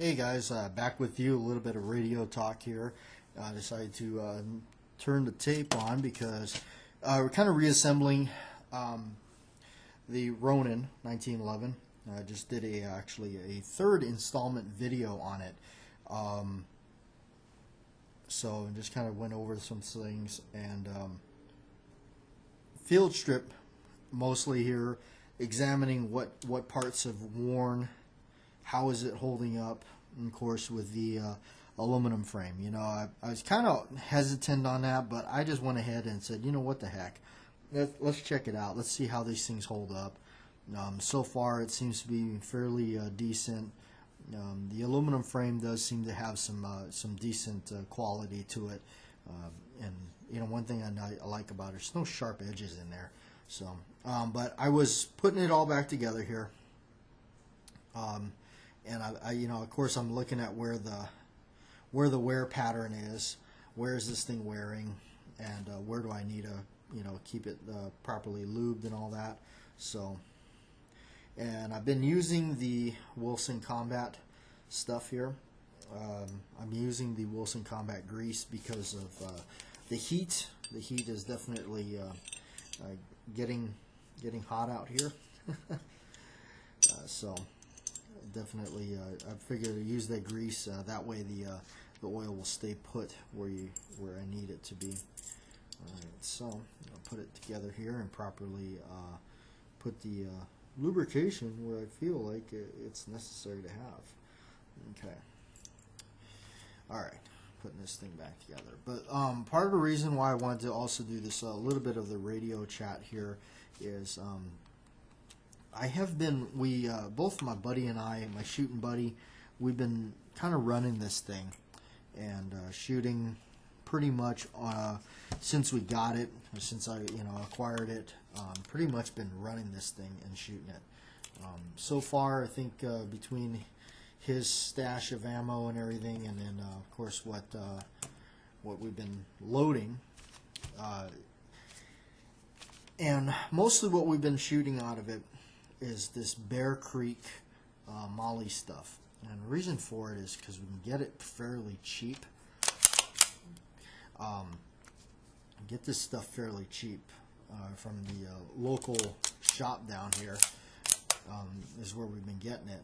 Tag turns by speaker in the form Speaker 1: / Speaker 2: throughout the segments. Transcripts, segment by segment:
Speaker 1: Hey guys, back with you. A little bit of radio talk here. I decided to turn the tape on because we're kind of reassembling the Ronin 1911. I just did actually a third installment video on it. So I just kind of went over some things and field strip mostly here, examining what parts have worn. How is it holding up? And of course, with the aluminum frame, I was kind of hesitant on that, but I just went ahead and said, what the heck, let's check it out. Let's see how these things hold up. So far, it seems to be fairly decent. The aluminum frame does seem to have some decent quality to it, and one thing I like about it, there's no sharp edges in there. So, but I was putting it all back together here. And of course, I'm looking at where the wear pattern is. Where is this thing wearing, and where do I need to, keep it properly lubed and all that. So, and I've been using the Wilson Combat stuff here. I'm using the Wilson Combat grease because of the heat. The heat is definitely getting hot out here. So. Definitely, I figured to use that grease. That way, the oil will stay put where I need it to be. All right, so I'll put it together here and properly put the lubrication where I feel like it's necessary to have. Okay. All right, putting this thing back together. But part of the reason why I wanted to also do this a little bit of the radio chat here is. I have been, both my buddy and I, my shooting buddy, we've been kind of running this thing and shooting pretty much since we got it, or since I acquired it. Pretty much been running this thing and shooting it. So far, I think between his stash of ammo and everything, and then of course what we've been loading, and mostly what we've been shooting out of it is this Bear Creek Molly stuff. And the reason for it is because we can get it fairly cheap. Get this stuff fairly cheap from the local shop down here is where we've been getting it.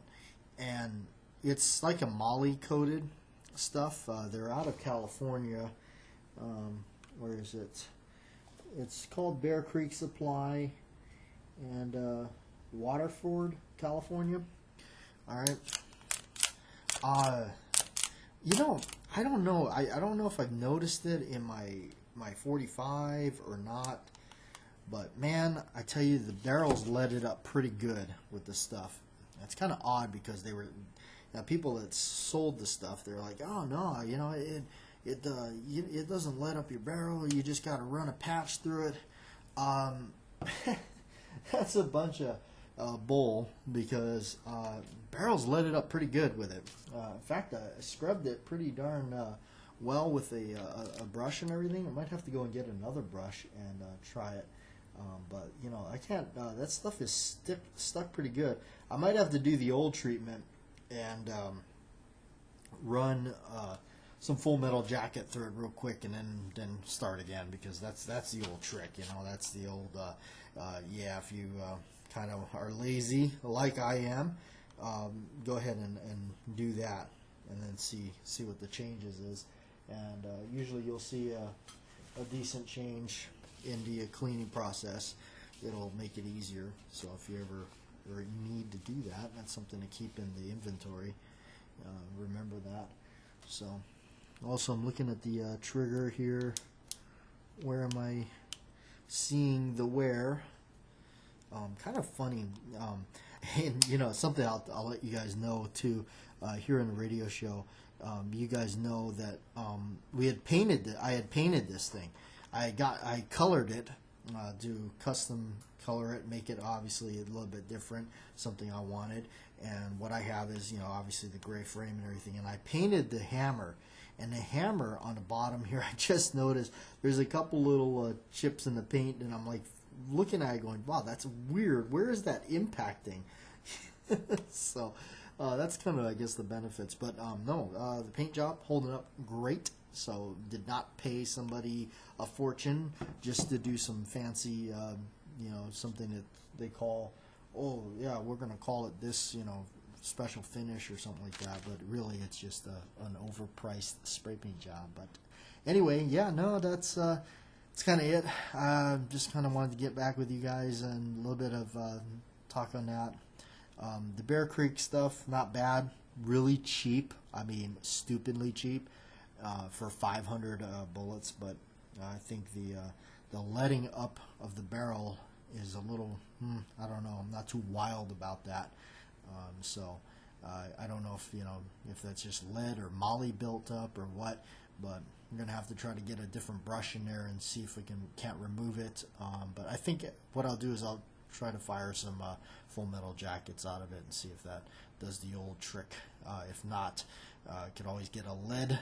Speaker 1: And it's like a Molly coated stuff. They're out of California. Where is it? It's called Bear Creek Supply. And Waterford, California. All right. I don't know. I don't know if I've noticed it in my 45 or not. But man, I tell you, the barrels let it up pretty good with this stuff. It's kind of odd because they were people that sold the stuff. They're like, oh no, it doesn't let up your barrel. You just got to run a patch through it. That's a bunch of bull, because barrels let it up pretty good with it. In fact, I scrubbed it pretty darn well with a brush and everything. I might have to go and get another brush and try it. But I can't. That stuff is stuck pretty good. I might have to do the old treatment and run some Full Metal Jacket through it real quick, and then start again, because that's the old trick. That's the old if you kind of are lazy like I am, go ahead and do that, and then see what the changes is. And usually you'll see a decent change in the cleaning process. It'll make it easier. So if you ever need to do that, that's something to keep in the inventory. Remember that. So also, I'm looking at the trigger here. Where am I seeing the wear? Kind of funny, and something I'll let you guys know too. Here in the radio show, you guys know that we had painted I had painted this thing. I colored it, do custom color it, make it obviously a little bit different, something I wanted. And what I have is obviously the gray frame and everything. And I painted the hammer. And the hammer on the bottom here, I just noticed there's a couple little chips in the paint, and I'm like looking at it going, wow, that's weird. Where is that impacting? So That's kind of, I guess, the benefits. But no, the paint job holding up great. So did not pay somebody a fortune just to do some fancy, something that they call, oh yeah, we're gonna call it this, special finish or something like that. But really, it's just an overpriced spray paint job. But anyway, yeah, no, that's kind of it. Just kind of wanted to get back with you guys and a little bit of talk on that. The Bear Creek stuff, not bad. Really cheap. I mean, stupidly cheap for 500 bullets. But I think the letting up of the barrel is a little, I don't know. I'm not too wild about that. So I don't know if that's just lead or moly built up or what. But I'm gonna have to try to get a different brush in there and see if we can't remove it. But I think what I'll do is I'll try to fire some full metal jackets out of it and see if that does the old trick. If not, I could always get a lead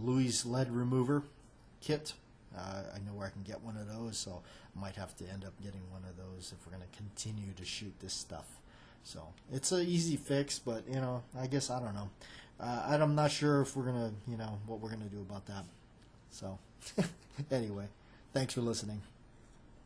Speaker 1: Louis lead remover kit. I know where I can get one of those, so I might have to end up getting one of those if we're going to continue to shoot this stuff. So it's an easy fix, but I guess I don't know. I'm not sure if we're gonna, what we're gonna do about that. So anyway, thanks for listening.